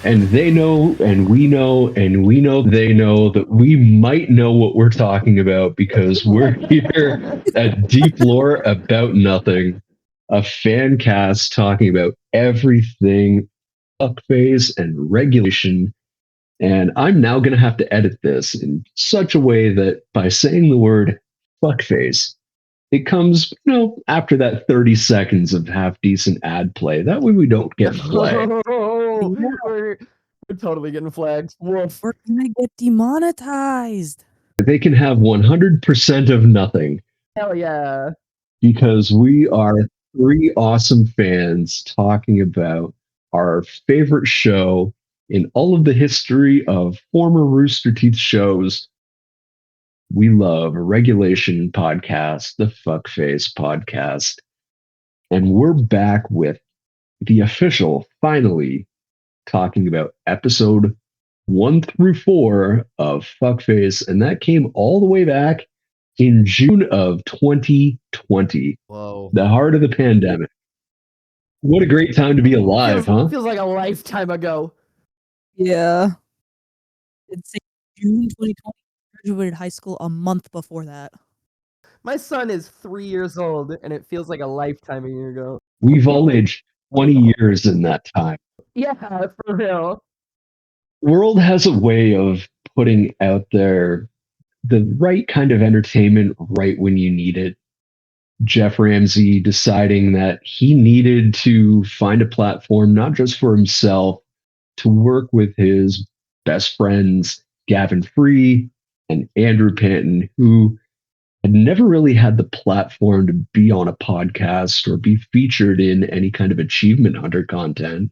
And they know, and we know, and we know they know that we might know what we're talking about because we're here at Deep Lore About Nothing, a fan cast talking about everything fuckface and regulation. And I'm now going to have to edit this in such a way that by saying the word fuckface, it comes, after that 30 seconds of half decent ad play. That way we don't get flagged. Oh, Yeah. we're totally getting flagged. Woof. We're gonna get demonetized. They can have 100% of nothing Hell yeah. because we are three awesome fans talking about our favorite show in all of the history of former Rooster Teeth shows. We love a regulation podcast, the Fuckface podcast. And we're back with the official, finally, talking about episode 1 through 4 of Fuckface. And that came all the way back in June of 2020, Whoa. the heart of the pandemic. What a great time to be alive, huh? Feels like a lifetime ago. Yeah. It's June 2020. Graduated high school a month before that. My son is 3 years old, and it feels like a lifetime ago. We've all aged 20 years in that time. Yeah, for real. World has a way of putting out there the right kind of entertainment right when you need it. Jeff Ramsey deciding that he needed to find a platform, not just for himself, to work with his best friends, Gavin Free and Andrew Panton, who had never really had the platform to be on a podcast or be featured in any kind of achievement hunter content.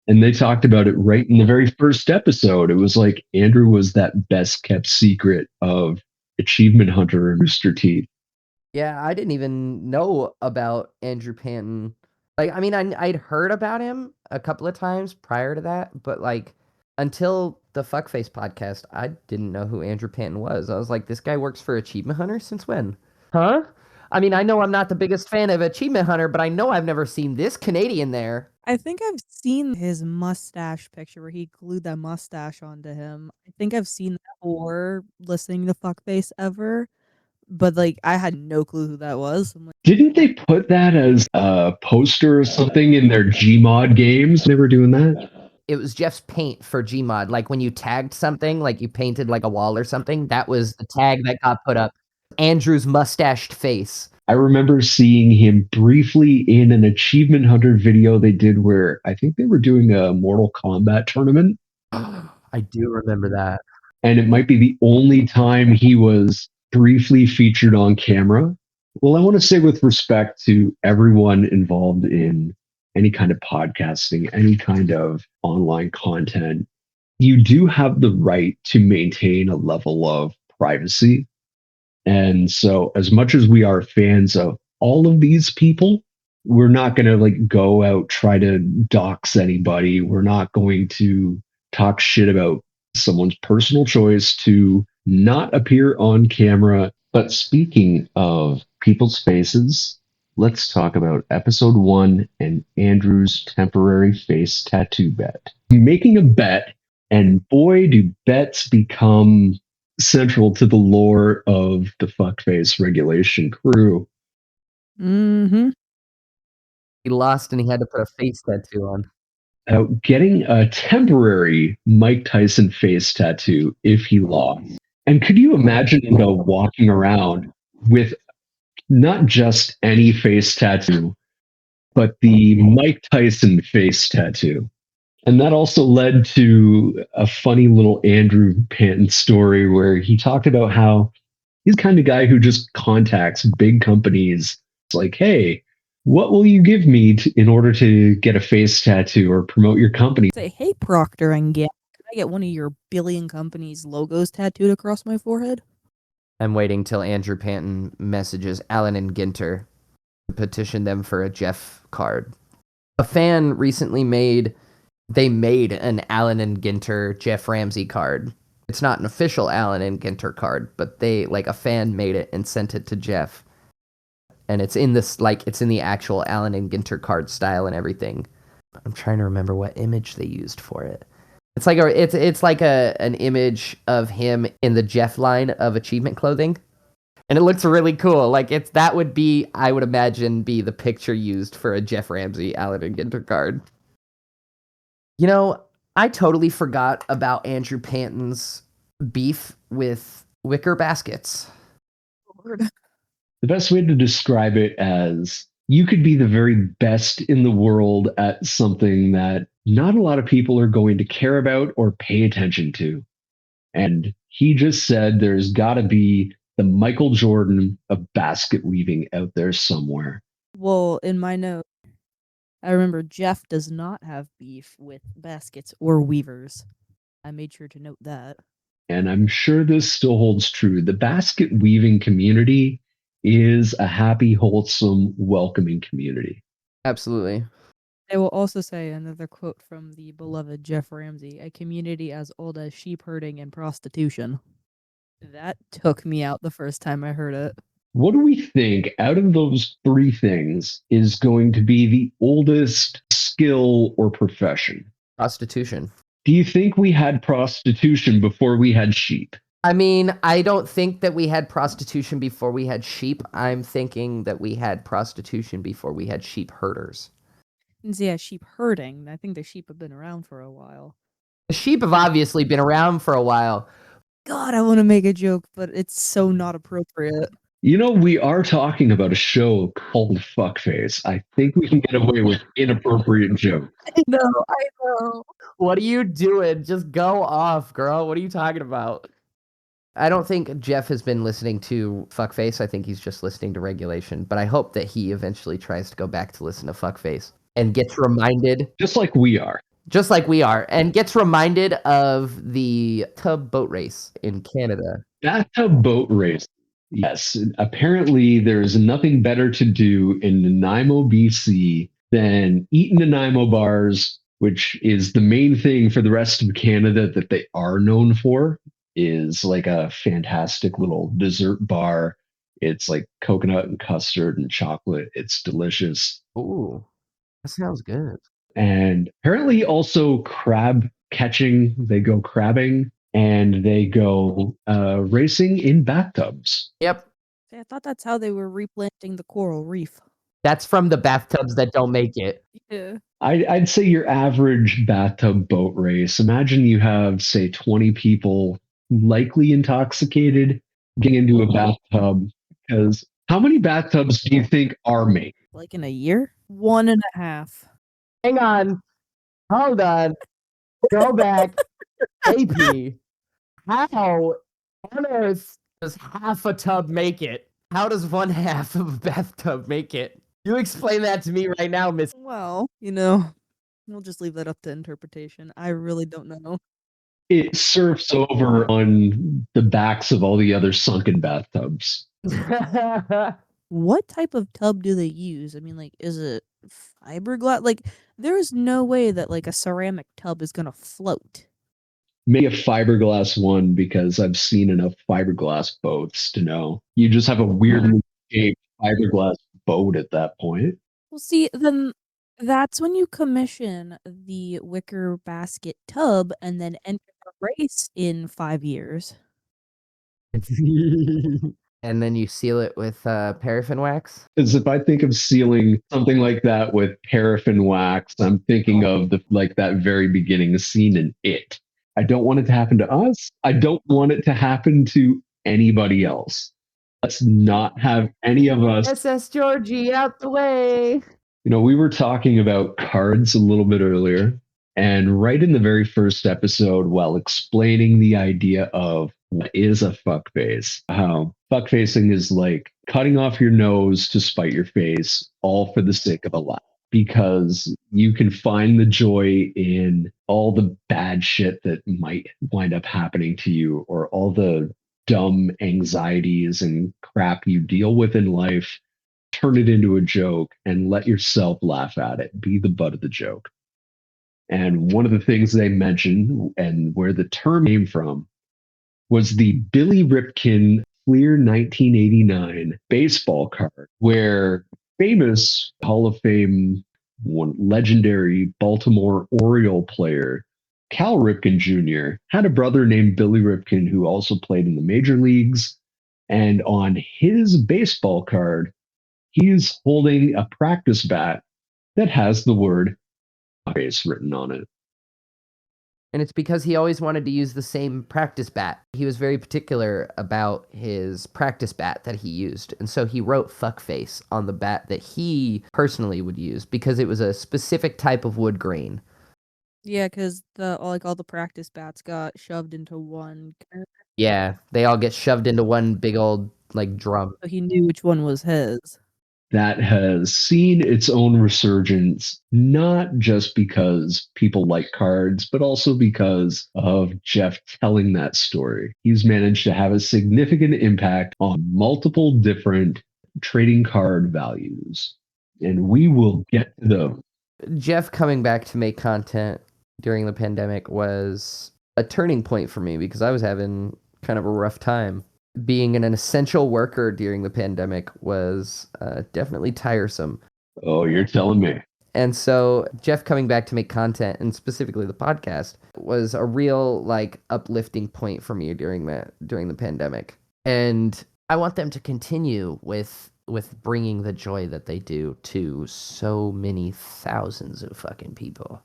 And they talked about it right in the very first episode. It was like Andrew was that best kept secret of achievement hunter and Rooster Teeth. Yeah, I didn't even know about Andrew Panton. Like, I mean, I'd heard about him a couple of times prior to that, but like until the Fuckface podcast, I didn't know who Andrew Panton was. I was like, this guy works for Achievement Hunter since when? Huh? I mean, I know I'm not the biggest fan of Achievement Hunter, but I know I've never seen this Canadian there. I think I've seen his mustache picture where he glued that mustache onto him. I think I've seen that before listening to Fuckface ever. But like I had no clue who that was. I'm like, Didn't they put that as a poster or something in their Gmod games? They were doing that? It was Jeff's paint for Gmod. Like when you tagged something, like you painted like a wall or something, that was the tag that got put up. Andrew's mustached face. I remember seeing him briefly in an Achievement Hunter video they did where I think they were doing a Mortal Kombat tournament. I do remember that. And it might be the only time he was briefly featured on camera. Well, I want to say with respect to everyone involved in any kind of podcasting, any kind of online content, you do have the right to maintain a level of privacy. And so, as much as we are fans of all of these people, we're not going to like go out, try to dox anybody. We're not going to talk shit about someone's personal choice to not appear on camera. But speaking of people's faces, let's talk about episode 1 and Andrew's temporary face tattoo bet. Making a bet, and boy, do bets become central to the lore of the Fuckface regulation crew. mm-hmm. He lost and he had to put a face tattoo on. Getting a temporary Mike Tyson face tattoo if he lost. And could you imagine walking around with not just any face tattoo, but the Mike Tyson face tattoo? And that also led to a funny little Andrew Panton story where he talked about how he's the kind of guy who just contacts big companies. It's like, hey, what will you give me in order to get a face tattoo or promote your company? Say, hey Procter and Gamble, can I get one of your billion companies' logos tattooed across my forehead? I'm waiting till Andrew Panton messages Allen and Ginter to petition them for a Jeff card. A fan recently made an Allen and Ginter Jeff Ramsey card. It's not an official Allen and Ginter card, but a fan made it and sent it to Jeff. And it's in the actual Allen and Ginter card style and everything. I'm trying to remember what image they used for it. It's like an image of him in the Jeff line of achievement clothing. And it looks really cool. Like that would be, I would imagine, be the picture used for a Jeff Ramsey Aladdin Ginter card. You know, I totally forgot about Andrew Panton's beef with wicker baskets. Lord. The best way to describe it as you could be the very best in the world at something that not a lot of people are going to care about or pay attention to. And he just said there's got to be the Michael Jordan of basket weaving out there somewhere. Well, in my note, I remember Jeff does not have beef with baskets or weavers. I made sure to note that. And I'm sure this still holds true. The basket weaving community is a happy, wholesome, welcoming community. Absolutely. I will also say another quote from the beloved Jeff Ramsey, a community as old as sheep herding and prostitution. That took me out the first time I heard it. What do we think out of those three things is going to be the oldest skill or profession? Prostitution. Do you think we had prostitution before we had sheep? I mean, I don't think that we had prostitution before we had sheep. I'm thinking that we had prostitution before we had sheep herders. Yeah, sheep herding. I think the sheep have been around for a while. The sheep have obviously been around for a while. God, I want to make a joke, but it's so not appropriate. You know, we are talking about a show called Fuckface. I think we can get away with inappropriate jokes. I know. What are you doing? Just go off, girl. What are you talking about? I don't think Jeff has been listening to Fuckface. I think he's just listening to Regulation. But I hope that he eventually tries to go back to listen to Fuckface and gets reminded. Just like we are. Just like we are. And gets reminded of the tub boat race in Canada. Bathtub boat race. Yes. Apparently, there's nothing better to do in Nanaimo, BC than eat in Nanaimo bars, which is the main thing for the rest of Canada that they are known for, is like a fantastic little dessert bar. It's like coconut and custard and chocolate. It's delicious. Ooh, that sounds good. And apparently also crab catching. They go crabbing and they go racing in bathtubs. Yep. I thought that's how they were replanting the coral reef. That's from the bathtubs that don't make it. Yeah. I'd say your average bathtub boat race. Imagine you have, say, 20 people likely intoxicated getting into a bathtub. Because how many bathtubs do you think are made? Like in a year? 1.5. Hang on. Hold on. Go back. AP. How on earth does half a tub make it? How does one half of a bathtub make it? You explain that to me right now, Miss. Well, we'll just leave that up to interpretation. I really don't know. It surfs over on the backs of all the other sunken bathtubs. What type of tub do they use? I mean, like, is it fiberglass? Like, there is no way that, like, a ceramic tub is going to float. Maybe a fiberglass one, because I've seen enough fiberglass boats to know. You just have a weirdly shaped fiberglass boat at that point. Well, see, then that's when you commission the wicker basket tub and then enter the race in 5 years. And then you seal it with paraffin wax. Because if I think of sealing something like that with paraffin wax, I'm thinking of that very beginning scene in It. I don't want it to happen to us. I don't want it to happen to anybody else. Let's not have any of us. SS Georgie, out the way. You know, we were talking about cards a little bit earlier, and right in the very first episode, while explaining the idea of what is a fuckface, how fuckfacing is like cutting off your nose to spite your face, all for the sake of a laugh. Because you can find the joy in all the bad shit that might wind up happening to you, or all the dumb anxieties and crap you deal with in life. Turn it into a joke and let yourself laugh at it. Be the butt of the joke. And one of the things they mentioned, and where the term came from, was the Billy Ripken Clear 1989 baseball card, where famous Hall of Fame, one legendary Baltimore Oriole player Cal Ripken Jr. had a brother named Billy Ripken who also played in the major leagues. And on his baseball card, he's holding a practice bat that has the word face written on it. And it's because he always wanted to use the same practice bat. He was very particular about his practice bat that he used. And so he wrote fuckface on the bat that he personally would use because it was a specific type of wood grain. Yeah, because all the practice bats got shoved into one. Yeah, they all get shoved into one big old like drum. So he knew which one was his. That has seen its own resurgence, not just because people like cards, but also because of Jeff telling that story. He's managed to have a significant impact on multiple different trading card values, and we will get to those. Jeff coming back to make content during the pandemic was a turning point for me because I was having kind of a rough time. Being an essential worker during the pandemic was definitely tiresome. Oh, you're telling me. And so Jeff coming back to make content, and specifically the podcast, was a real like uplifting point for me during the pandemic. And I want them to continue with bringing the joy that they do to so many thousands of fucking people.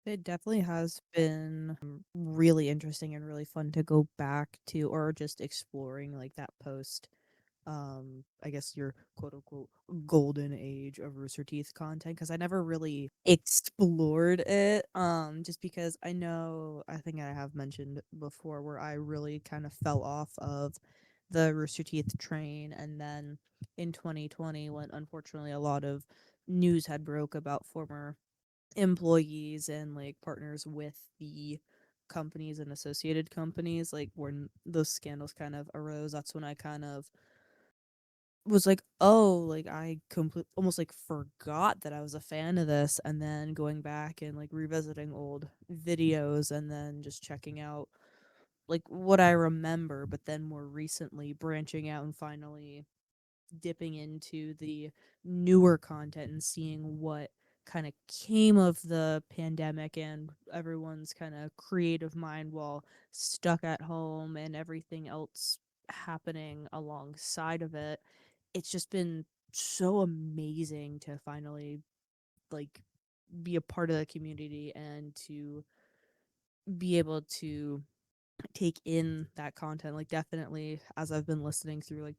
It definitely has been really interesting and really fun to go back to, or just exploring like that post, I guess your quote unquote golden age of Rooster Teeth content, because I never really explored it. Just because I think I have mentioned before where I really kind of fell off of the Rooster Teeth train, and then in 2020, when unfortunately a lot of news had broke about former employees and like partners with the companies and associated companies, like when those scandals kind of arose, that's when I kind of was like, oh, like I almost like forgot that I was a fan of this, and then going back and like revisiting old videos and then just checking out like what I remember, but then more recently branching out and finally dipping into the newer content and seeing what kind of came of the pandemic and everyone's kind of creative mind while stuck at home and everything else happening alongside of it. It's just been so amazing to finally like be a part of the community and to be able to take in that content. Like definitely as I've been listening through like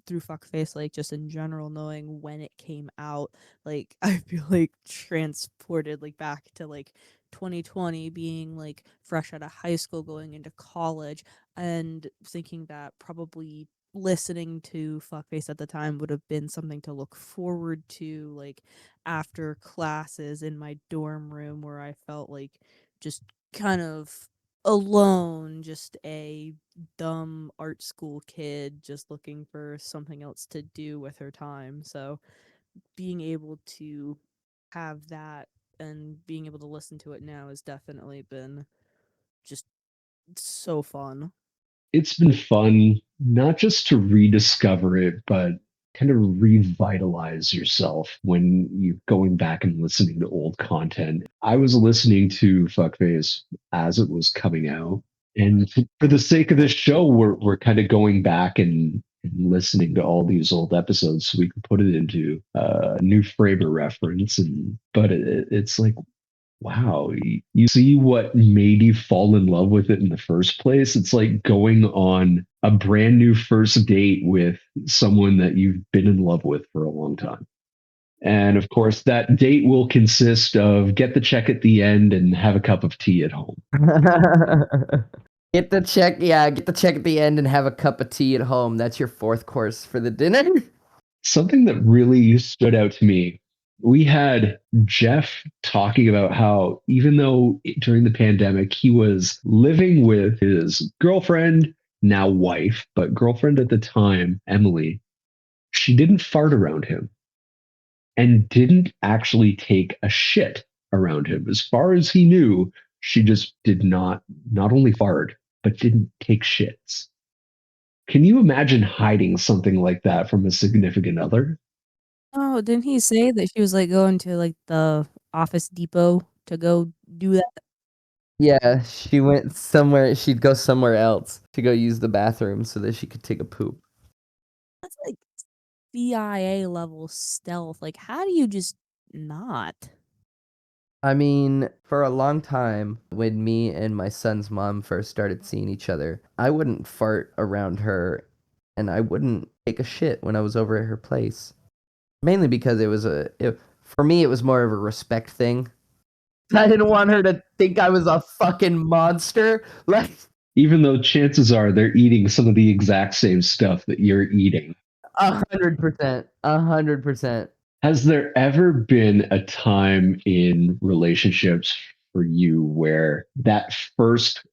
through fuckface, like just in general, knowing when it came out, like I feel like transported like back to like 2020, being like fresh out of high school going into college, and thinking that probably listening to fuckface at the time would have been something to look forward to, like after classes in my dorm room where I felt like just kind of alone, just a dumb art school kid just looking for something else to do with her time. So being able to have that and being able to listen to it now has definitely been just so fun. It's been fun not just to rediscover it, but kind of revitalize yourself when you're going back and listening to old content. I was listening to Fuckface as it was coming out. And for the sake of this show, we're kind of going back and listening to all these old episodes so we can put it into a new frame of reference. But it's like, wow, you see what made you fall in love with it in the first place? It's like going on a brand new first date with someone that you've been in love with for a long time. And of course, that date will consist of get the check at the end and have a cup of tea at home. Get the check at the end and have a cup of tea at home. That's your fourth course for the dinner. Something that really stood out to me, we had Jeff talking about how even though during the pandemic he was living with his girlfriend, now wife, but girlfriend at the time, Emily, she didn't fart around him and didn't actually take a shit around him. As far as he knew, she just did not only fart, but didn't take shits. Can you imagine hiding something like that from a significant other? Oh, didn't he say that she was like going to like the Office Depot to go do that? Yeah, she went somewhere. She'd go somewhere else to go use the bathroom so that she could take a poop. That's like CIA level stealth. Like, how do you just not? I mean, for a long time, when me and my son's mom first started seeing each other, I wouldn't fart around her and I wouldn't take a shit when I was over at her place. Mainly because for me, it was more of a respect thing. I didn't want her to think I was a fucking monster. Like, Even though chances are they're eating some of the exact same stuff that you're eating. 100%. 100%. Has there ever been a time in relationships for you where that first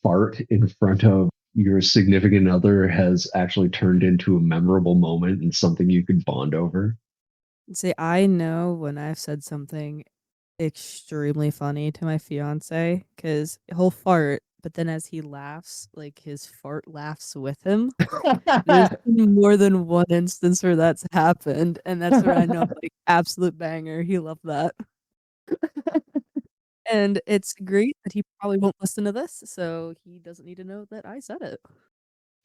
fart in front of your significant other has actually turned into a memorable moment and something you could bond over? See, I know when I've said something extremely funny to my fiance because he'll fart, but then as he laughs, like his fart laughs with him. There's been more than one instance where that's happened, and that's where I know, like, absolute banger. He loved that. And it's great that he probably won't listen to this, so he doesn't need to know that I said it.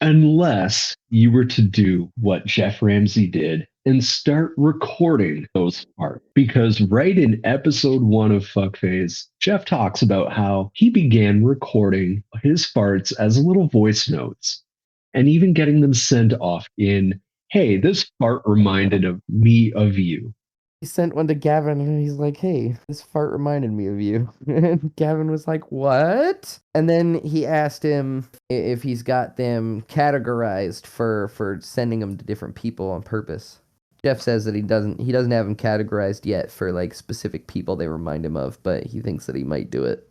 Unless you were to do what Jeff Ramsey did and start recording those farts. Because right in episode 1 of Fuckface, Jeff talks about how he began recording his farts as little voice notes and even getting them sent off in, hey, this fart reminded of me of you. He sent one to Gavin and he's like, hey, this fart reminded me of you. And Gavin was like, what? And then he asked him if he's got them categorized for sending them to different people on purpose. Jeff says that he doesn't have them categorized yet for like specific people they remind him of, but he thinks that he might do it.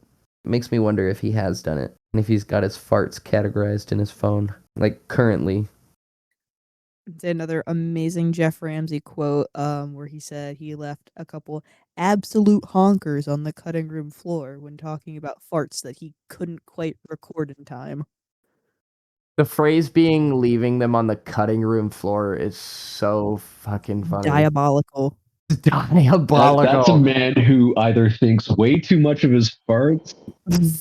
It makes me wonder if he has done it and if he's got his farts categorized in his phone, like currently. Another amazing Jeff Ramsey quote, where he said he left a couple absolute honkers on the cutting room floor when talking about farts that he couldn't quite record in time. The phrase being leaving them on the cutting room floor is so fucking funny. Diabolical. Diabolical. That's a man who either thinks way too much of his farts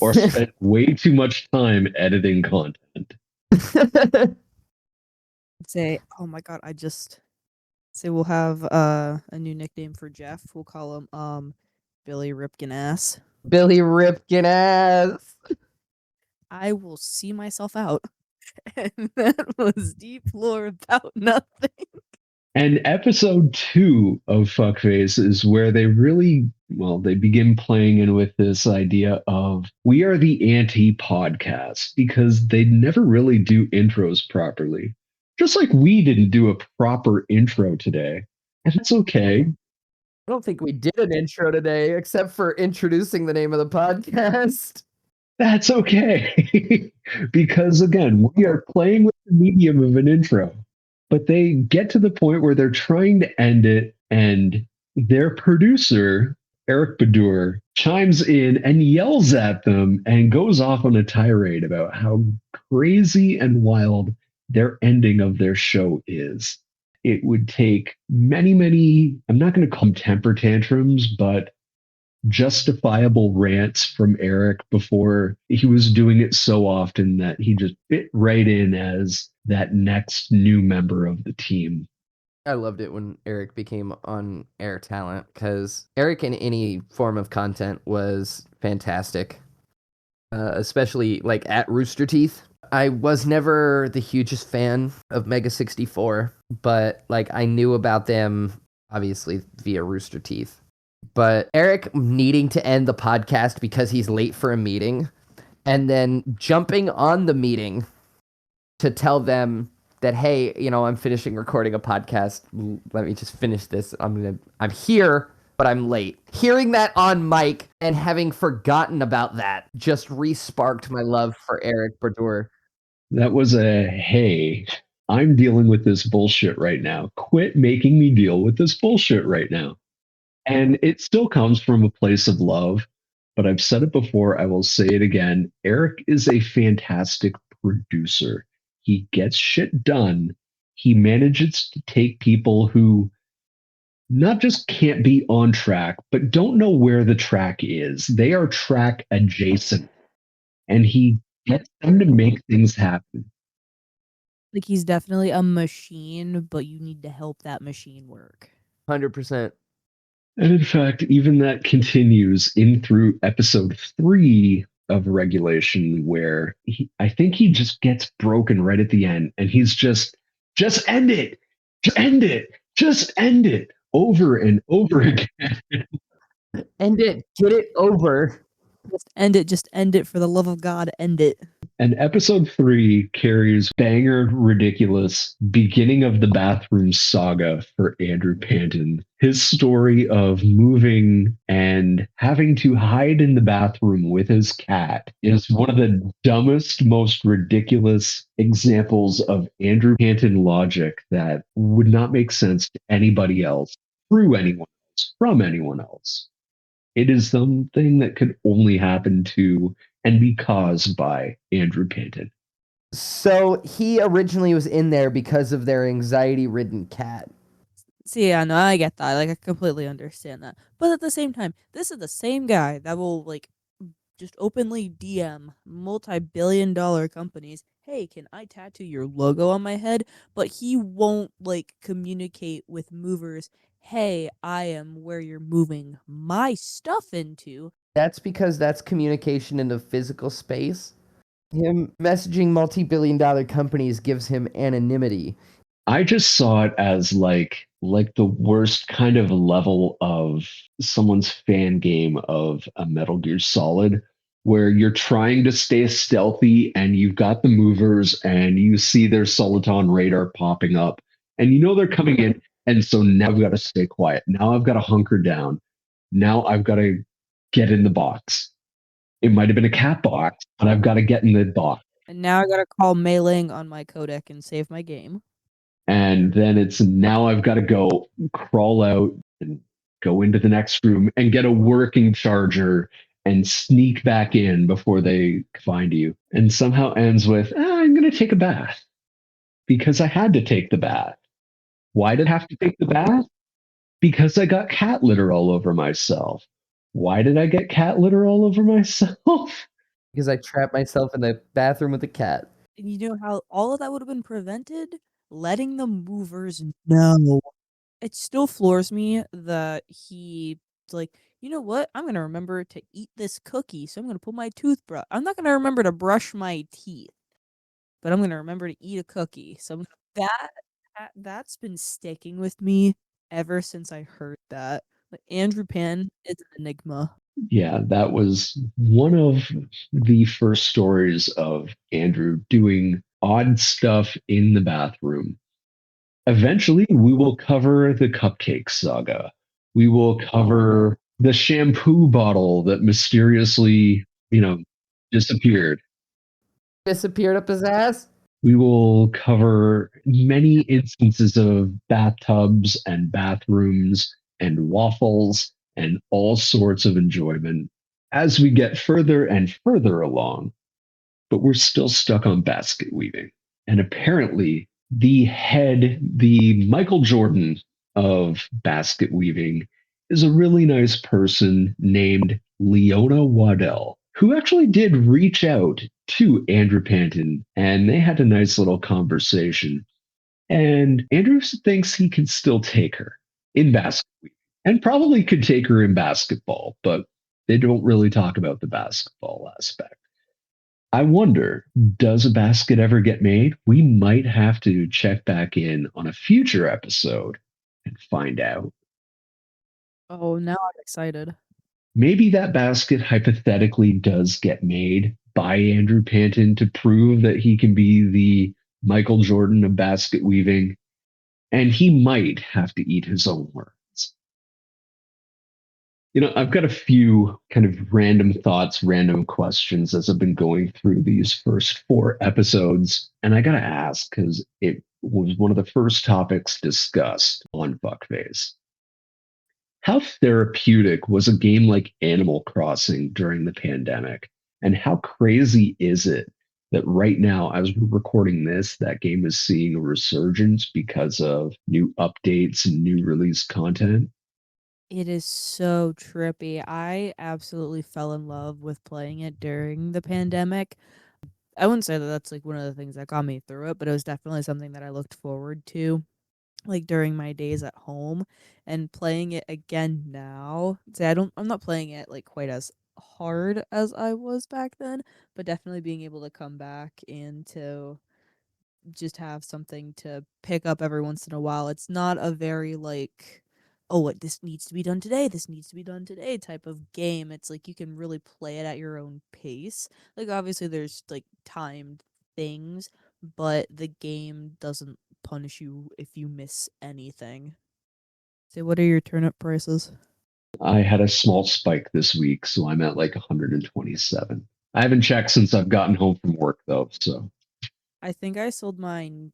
or spent way too much time editing content. Say, oh my god, say we'll have a new nickname for Jeff. We'll call him Billy Ripkin Ass. Billy Ripkin Ass. I will see myself out. And that was deep lore about nothing. And episode 2 of Fuckface is where they really, they begin playing in with this idea of we are the anti-podcast because they never really do intros properly. Just like we didn't do a proper intro today. And that's okay. I don't think we did an intro today, except for introducing the name of the podcast. That's okay. Because again, we are playing with the medium of an intro. But they get to the point where they're trying to end it, and their producer, Eric Badur, chimes in and yells at them and goes off on a tirade about how crazy and wild their ending of their show is. It would take many, many, I'm not going to call them temper tantrums, but justifiable rants from Eric before he was doing it so often that he just fit right in as that next new member of the team. I loved it when Eric became on air talent because Eric in any form of content was fantastic, especially like at Rooster Teeth. I was never the hugest fan of Mega 64, but like I knew about them obviously via Rooster Teeth. But Eric needing to end the podcast because he's late for a meeting and then jumping on the meeting to tell them that, hey, I'm finishing recording a podcast. Let me just finish this. I'm here, but I'm late. Hearing that on mic and having forgotten about that just re-sparked my love for Eric Badur. That was hey, I'm dealing with this bullshit right now. Quit making me deal with this bullshit right now. And it still comes from a place of love, but I've said it before, I will say it again. Eric is a fantastic producer. He gets shit done. He manages to take people who not just can't be on track, but don't know where the track is. They are track adjacent and he gets them to make things happen. Like he's definitely a machine, but you need to help that machine work. 100%. And in fact, even that continues in through episode 3 of Regulation, where I think he just gets broken right at the end, and he's just end it, just end it, just end it, over and over again. End it. Get it over. Just end it for the love of God, end it. And episode 3 carries banger, ridiculous beginning of the bathroom saga for Andrew Panton. His story of moving and having to hide in the bathroom with his cat is one of the dumbest, most ridiculous examples of Andrew Panton logic that would not make sense to anybody else, through anyone else, from anyone else. It is something that could only happen to and be caused by Andrew Panton. So he originally was in there because of their anxiety-ridden cat. See, yeah, no, I get that. Like, I completely understand that. But at the same time, this is the same guy that will, like, just openly DM multi-billion-dollar companies, hey, can I tattoo your logo on my head? But he won't, like, communicate with movers, hey, I am where you're moving my stuff into. That's because that's communication in the physical space. Him messaging multi-billion-dollar companies gives him anonymity. I just saw it as like the worst kind of level of someone's fan game of a Metal Gear Solid, where you're trying to stay stealthy and you've got the movers and you see their Soliton radar popping up and you know they're coming in, and so now I've got to stay quiet. Now I've got to hunker down. Now I've got to get in the box. It might have been a cat box, but I've got to get in the box. And now I gotta call Mei-Ling on my codec and save my game. And then it's now I've got to go crawl out and go into the next room and get a working charger and sneak back in before they find you. And somehow ends with, I'm going to take a bath because I had to take the bath. Why did I have to take the bath? Because I got cat litter all over myself. Why did I get cat litter all over myself? Because I trapped myself in the bathroom with a cat. And you know how all of that would have been prevented? Letting the movers know. It still floors me that he's like, you know what? I'm going to remember to eat this cookie, so I'm going to pull my toothbrush. I'm not going to remember to brush my teeth, but I'm going to remember to eat a cookie. So that's been sticking with me ever since I heard that. Like, Andrew Pan is an enigma. Yeah, that was one of the first stories of Andrew doing odd stuff in the bathroom. Eventually, we will cover the cupcake saga. We will cover the shampoo bottle that mysteriously, disappeared. Disappeared up his ass? We will cover many instances of bathtubs and bathrooms and waffles and all sorts of enjoyment as we get further and further along. But we're still stuck on basket weaving. And apparently, the Michael Jordan of basket weaving is a really nice person named Leona Waddell, who actually did reach out to Andrew Panton, and they had a nice little conversation. And Andrew thinks he can still take her in basket weaving, and probably could take her in basketball, but they don't really talk about the basketball aspect. I wonder, does a basket ever get made? We might have to check back in on a future episode and find out. Oh, now I'm excited. Maybe that basket hypothetically does get made by Andrew Panton to prove that he can be the Michael Jordan of basket weaving, and he might have to eat his own words. I've got a few kind of random thoughts, random questions as I've been going through these first 4 episodes. And I got to ask because it was one of the first topics discussed on Fuckface. How therapeutic was a game like Animal Crossing during the pandemic? And how crazy is it that right now, as we're recording this, that game is seeing a resurgence because of new updates and new release content? It is so trippy. I absolutely fell in love with playing it during the pandemic. I wouldn't say that that's like one of the things that got me through it, but it was definitely something that I looked forward to like during my days at home, and playing it again now. Say I'm not playing it like quite as hard as I was back then, but definitely being able to come back and to just have something to pick up every once in a while. It's not a very like, oh, what this needs to be done today, this needs to be done today type of game. It's like you can really play it at your own pace. Like obviously there's like timed things, but the game doesn't punish you if you miss anything. So what are your turnip prices? I had a small spike this week, so I'm at like 127. I haven't checked since I've gotten home from work though, so I think I sold mine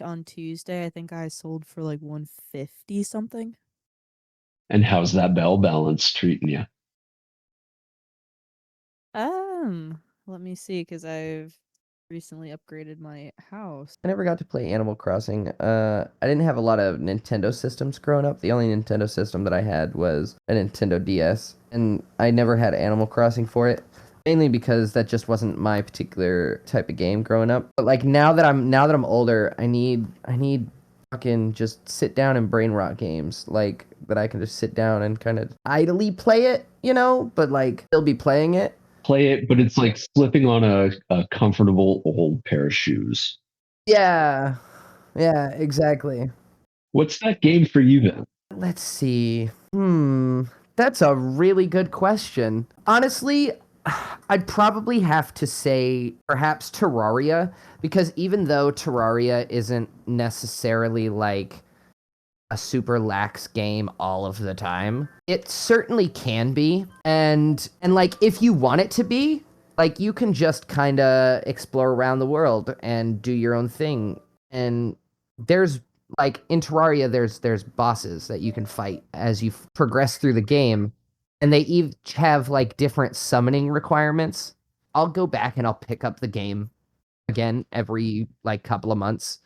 on Tuesday. I think I sold for like 150 something. and how's that bell balance treating you? Let me see, because I've recently upgraded my house. I never got to play Animal Crossing. I didn't have a lot of Nintendo systems growing up. The only Nintendo system that I had was a Nintendo DS, and I never had Animal Crossing for it. Mainly because that just wasn't my particular type of game growing up. But like now that I'm older, I need fucking just sit down and brain rot games like that I can just sit down and kind of idly play it, but like still be playing it. Play it, but it's like slipping on a comfortable old pair of shoes. Yeah. Yeah, exactly. What's that game for you then? Let's see. That's a really good question. Honestly, I'd probably have to say perhaps Terraria, because even though Terraria isn't necessarily like a super lax game all of the time, it certainly can be. And like if you want it to be, like you can just kind of explore around the world and do your own thing. And there's like in Terraria there's bosses that you can fight as you progress through the game, and they each have like different summoning requirements. I'll go back and I'll pick up the game again every like couple of months,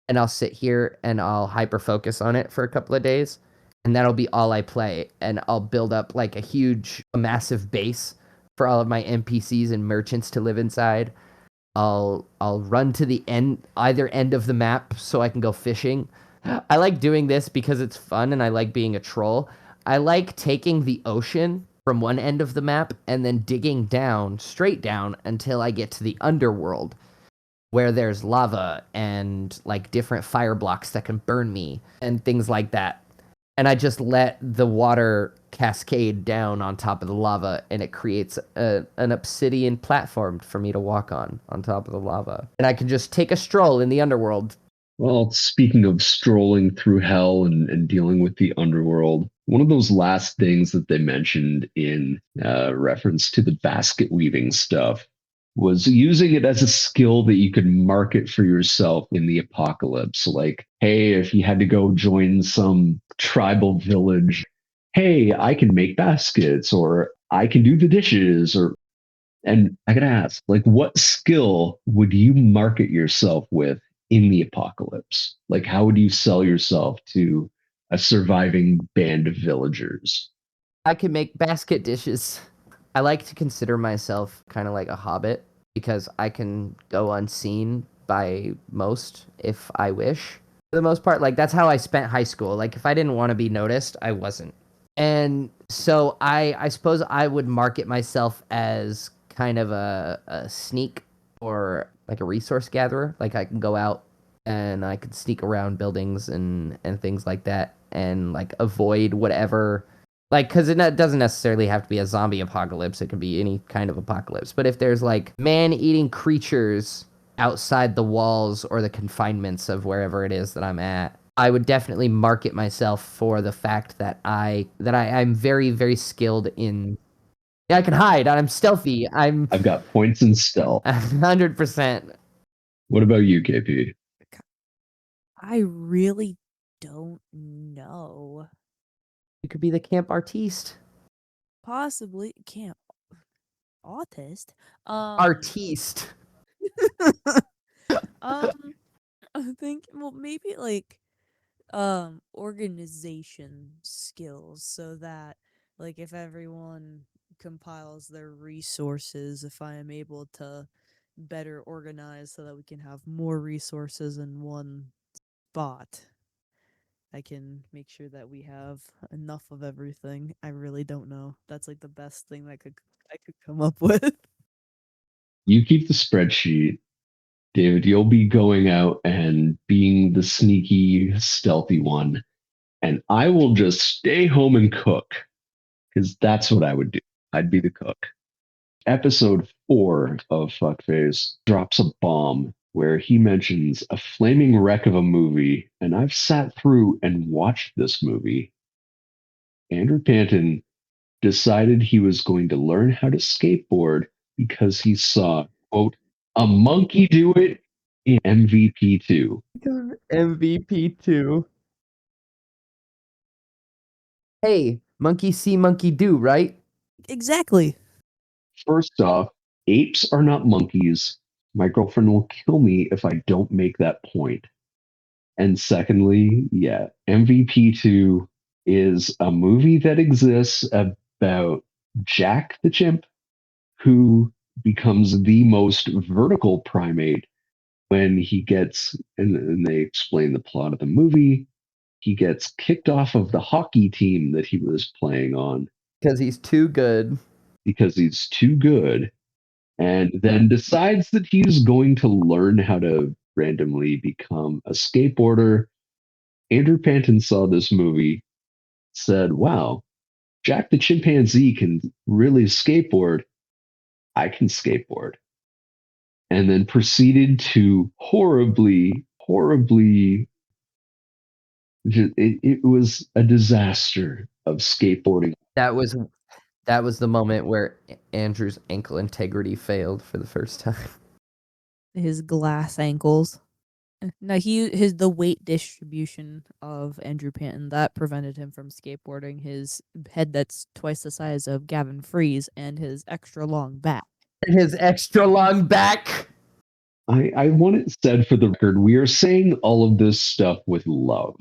and I'll sit here and I'll hyper focus on it for a couple of days, and that'll be all I play. And I'll build up like a massive base for all of my NPCs and merchants to live inside. I'll run to the either end of the map so I can go fishing. I like doing this because it's fun and I like being a troll. I like taking the ocean from one end of the map and then digging down, straight down until I get to the underworld, where there's lava and like different fire blocks that can burn me and things like that. And I just let the water cascade down on top of the lava, and it creates an obsidian platform for me to walk on top of the lava. And I can just take a stroll in the underworld. Well, speaking of strolling through hell and dealing with the underworld, one of those last things that they mentioned in reference to the basket weaving stuff was using it as a skill that you could market for yourself in the apocalypse. Like, hey, if you had to go join some tribal village, hey, I can make baskets, or I can do the dishes, or and I gotta ask, like, what skill would you market yourself with in the apocalypse? Like, how would you sell yourself to a surviving band of villagers? I can make basket dishes. I like to consider myself kind of like a hobbit because I can go unseen by most if I wish. For the most part, like that's how I spent high school. Like if I didn't want to be noticed, I wasn't. And so I suppose I would market myself as kind of a sneak or like a resource gatherer. Like I can go out and I could sneak around buildings and things like that and like avoid whatever, like because doesn't necessarily have to be a zombie apocalypse. It could be any kind of apocalypse. But if there's like man-eating creatures outside the walls or the confinements of wherever it is that I'm at, I would definitely market myself for the fact that I'm very, very skilled in. Yeah, I can hide. I'm stealthy. I'm I've got points in stealth. 100%. What about you, KP? I really don't know. You could be the camp artiste. Possibly can't autist. Artiste. I think maybe like Organization skills, so that like if everyone compiles their resources, if I am able to better organize so that we can have more resources in one spot, I can make sure that we have enough of everything. I really don't know. That's like the best thing that I could come up with. You keep the spreadsheet, David. You'll be going out and being the sneaky, stealthy one, and I will just stay home and cook because that's what I would do. I'd be the cook. Episode 4 of Fuckface drops a bomb where he mentions a flaming wreck of a movie, and I've sat through and watched this movie. Andrew Panton decided he was going to learn how to skateboard because he saw, quote, a monkey do it in MVP2. MVP2. Hey, monkey see, monkey do, right? Exactly. First off, apes are not monkeys. My girlfriend will kill me if I don't make that point. And secondly, yeah, MVP2 is a movie that exists about Jack the chimp who becomes the most vertical primate when he gets, and they explain the plot of the movie, he gets kicked off of the hockey team that he was playing on Because he's too good. because he's too good, and then decides that he's going to learn how to randomly become a skateboarder. Andrew Panton saw this movie, said, wow, Jack the chimpanzee can really skateboard. I can skateboard. And then proceeded to horribly, it was a disaster of skateboarding. That was the moment where Andrew's ankle integrity failed for the first time. His glass ankles. No, the weight distribution of Andrew Panton that prevented him from skateboarding. His head that's twice the size of Gavin Freeze and his extra long back. His extra long back. I want it said for the record, we are saying all of this stuff with love.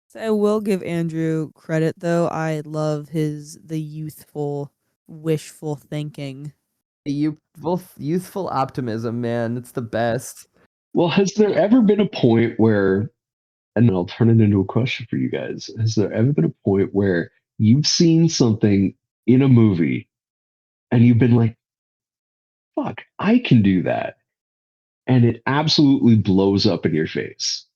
So I will give Andrew credit though. I love the youthful, wishful thinking. The youthful optimism, man. It's the best. Well, has there ever been a point where, and I'll turn it into a question for you guys, has there ever been a point where you've seen something in a movie and you've been like, fuck, I can do that? And it absolutely blows up in your face.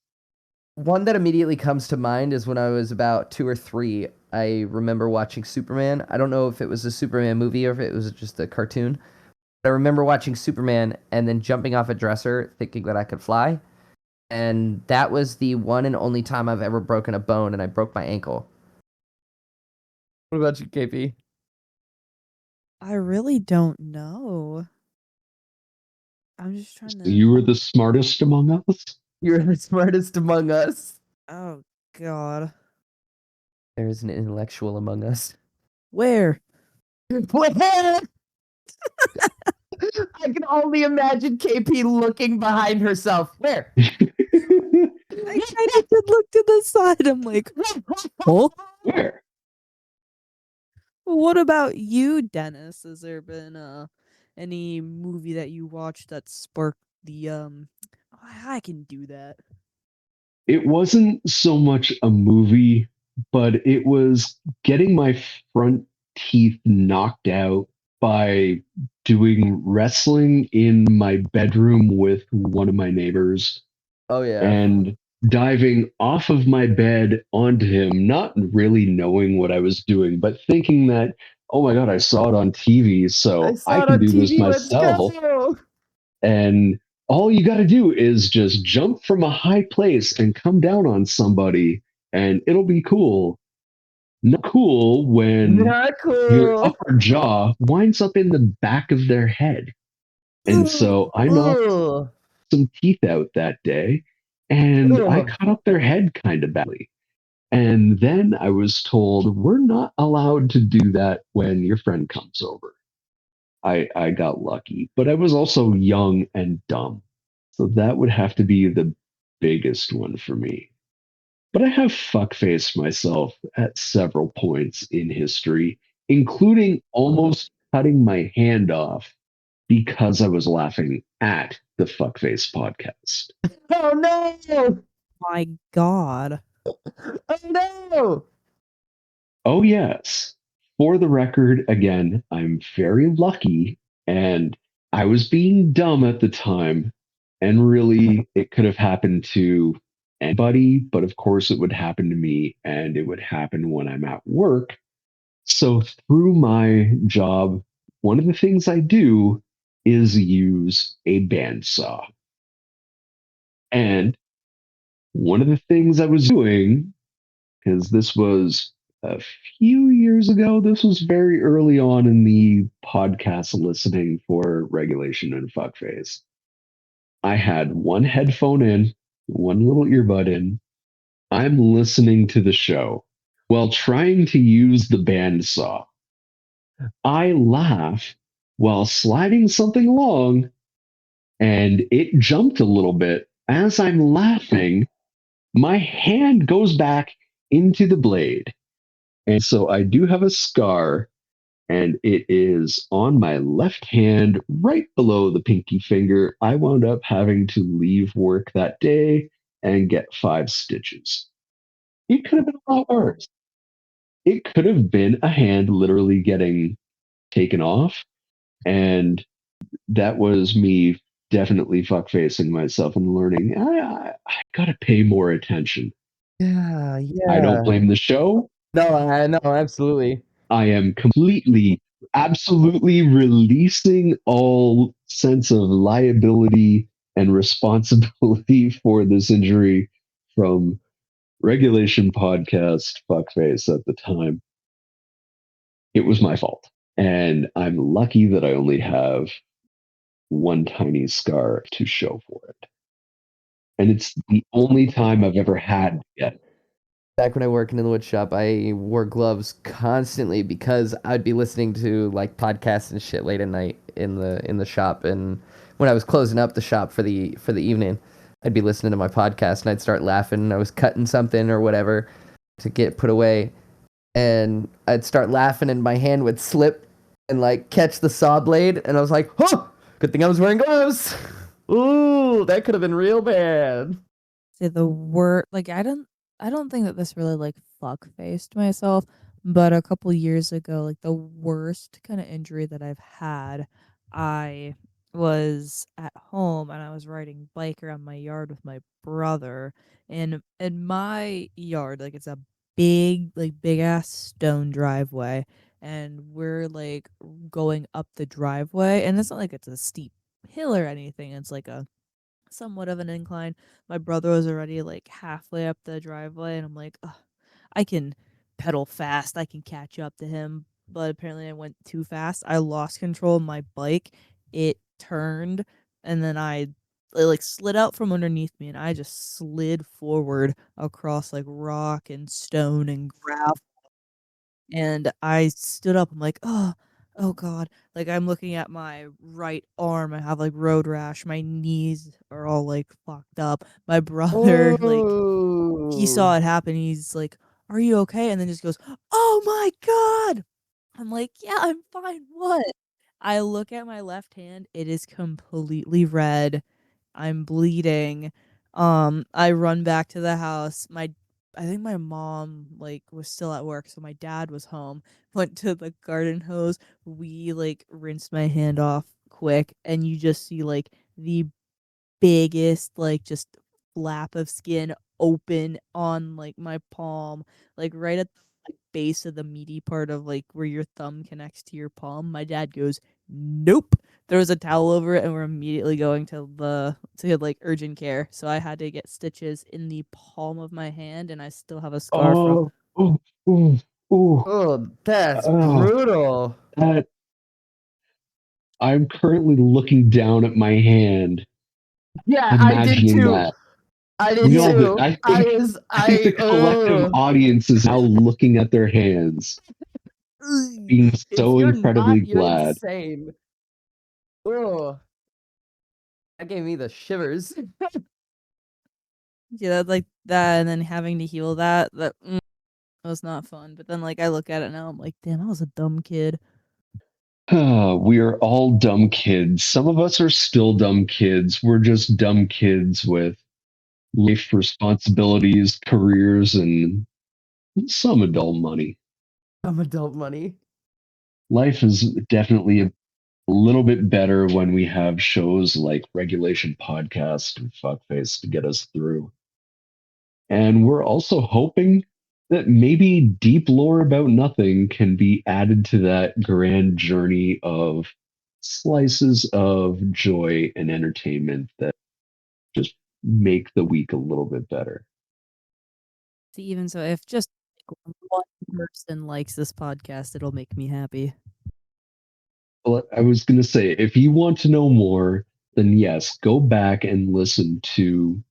One that immediately comes to mind is when I was about 2 or 3. I remember watching Superman. I don't know if it was a Superman movie or if it was just a cartoon. I remember watching Superman and then jumping off a dresser thinking that I could fly. And that was the one and only time I've ever broken a bone, and I broke my ankle. What about you, KP? I really don't know. I'm just trying to. You were the smartest among us? You're the smartest among us. Oh, God. There is an intellectual among us. Where? Where? I can only imagine KP looking behind herself. Where? I did look to the side. I'm like, oh. Where? What about you, Dennis? Has there been any movie that you watched that sparked the I can do that? It wasn't so much a movie, but it was getting my front teeth knocked out by doing wrestling in my bedroom with one of my neighbors. Oh, yeah. And diving off of my bed onto him, not really knowing what I was doing, but thinking that, oh my God, I saw it on TV, so I can do this myself. And all you got to do is just jump from a high place and come down on somebody, and it'll be cool. Not cool when your upper jaw winds up in the back of their head. And so I knocked some teeth out that day, and I cut up their head kind of badly. And then I was told, we're not allowed to do that when your friend comes over. I got lucky, but I was also young and dumb. So that would have to be the biggest one for me. But I have fuckfaced myself at several points in history, including almost cutting my hand off because I was laughing at the fuckface podcast. Oh no! My God. Oh no! Oh, yes. For the record, again, I'm very lucky and I was being dumb at the time. And really, it could have happened to anybody, but of course, it would happen to me and it would happen when I'm at work. So, through my job, one of the things I do is use a bandsaw. And one of the things I was doing, because this was a few years ago, this was very early on in the podcast listening for regulation and fuckface. I had one headphone in, one little earbud in. I'm listening to the show while trying to use the bandsaw. I laugh while sliding something along, and it jumped a little bit. As I'm laughing, my hand goes back into the blade. And so I do have a scar, and it is on my left hand, right below the pinky finger. I wound up having to leave work that day and get 5 stitches. It could have been a lot worse. It could have been a hand literally getting taken off. And that was me definitely fuck facing myself and learning I gotta pay more attention. Yeah, I don't yeah. blame the show. No, I know, absolutely. I am completely, absolutely releasing all sense of liability and responsibility for this injury from Regulation Podcast Fuckface at the time. It was my fault. And I'm lucky that I only have one tiny scar to show for it. And it's the only time I've ever had yet. Back when I worked in the wood shop, I wore gloves constantly because I'd be listening to like podcasts and shit late at night in the shop, and when I was closing up the shop for the evening, I'd be listening to my podcast and I'd start laughing. I was cutting something or whatever to get put away, and I'd start laughing and my hand would slip and like catch the saw blade, and I was like, "Oh, good thing I was wearing gloves." Ooh, that could have been real bad. Say the word, like I don't think that this really like fuck faced myself, but a couple years ago, like the worst kind of injury that I've had, I was at home and I was riding bike around my yard with my brother, and in my yard, like it's a big ass stone driveway, and we're like going up the driveway, and it's not like it's a steep hill or anything. It's like a somewhat of an incline. My brother was already like halfway up the driveway, and I'm like, "Ugh, I can pedal fast. I can catch up to him." But apparently, I went too fast. I lost control of my bike. It turned, and then it like slid out from underneath me, and I just slid forward across like rock and stone and gravel. And I stood up, I'm like, oh God." Like, I'm looking at my right arm, I have, like, road rash, my knees are all, like, fucked up. My brother, like, he Oh. saw it happen, he's like, "Are you okay?" And then just goes, "Oh my God!" I'm like, "Yeah, I'm fine, what?" I look at my left hand, it is completely red. I'm bleeding. I run back to the house. I think my mom like was still at work, so my dad was home. Went to the garden hose. We like rinsed my hand off quick, and you just see like the biggest like just flap of skin open on like my palm, like right at the like, base of the meaty part of like where your thumb connects to your palm. My dad goes, "Nope." Throws a towel over it, and we're immediately going to like urgent care. So I had to get stitches in the palm of my hand, and I still have a scar from. Oh, ooh, ooh, ooh, Oh, that's oh, brutal. that I'm currently looking down at my hand, Yeah, I did imagining too. that. I did We all did. too. I think the collective audience is now looking at their hands, being If so you're incredibly not, you're glad. insane. Oh, that gave me the shivers. Yeah, like that, and then having to heal that was not fun. But then, like, I look at it now, I'm like, damn, I was a dumb kid. We are all dumb kids. Some of us are still dumb kids. We're just dumb kids with life responsibilities, careers, and some adult money. Some adult money. Life is definitely a little bit better when we have shows like Regulation Podcast and Fuckface to get us through. And we're also hoping that maybe Deep Lore About Nothing can be added to that grand journey of slices of joy and entertainment that just make the week a little bit better. See, even so, if just one person likes this podcast, it'll make me happy. Well, I was going to say, if you want to know more, then yes, go back and listen to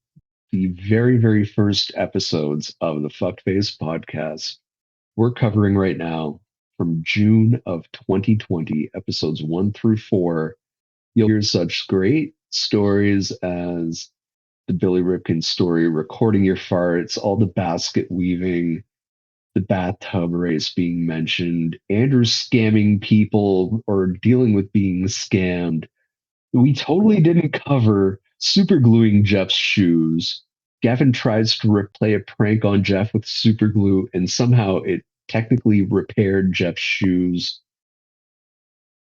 the very, very first episodes of the Fuckface podcast we're covering right now from June of 2020, episodes 1 through 4. You'll hear such great stories as the Billy Ripken story, recording your farts, all the basket weaving, the bathtub race being mentioned, Andrew scamming people or dealing with being scammed. We totally didn't cover super gluing Jeff's shoes. Gavin tries to play a prank on Jeff with super glue, and somehow it technically repaired Jeff's shoes.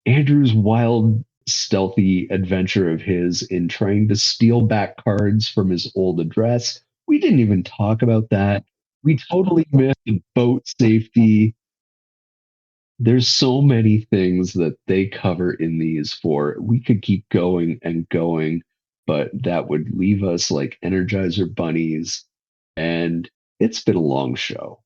Andrew's wild, stealthy adventure of his in trying to steal back cards from his old address. We didn't even talk about that. We totally missed the boat safety. There's so many things that they cover in these four. We could keep going and going, but that would leave us like Energizer bunnies. And it's been a long show.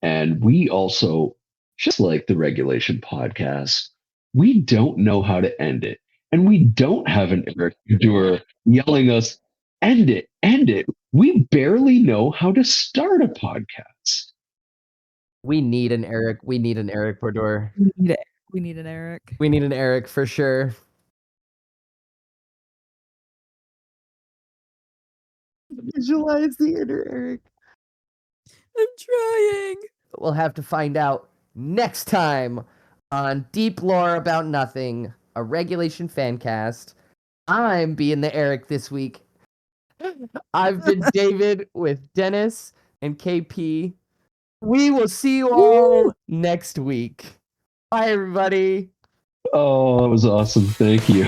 And we also, just like the Regulation Podcast, we don't know how to end it. And we don't have an Eric Doer yelling us, end it, end it. We barely know how to start a podcast. We need an Eric. We need an Eric Bordor. We need an Eric. We need an Eric for sure. Visualize the inner Eric. I'm trying. But we'll have to find out next time on Deep Lore About Nothing, a Regulation Fancast. I'm being the Eric this week. I've been David with Dennis and KP. We will see you all next week. Bye, everybody. Oh, that was awesome. Thank you.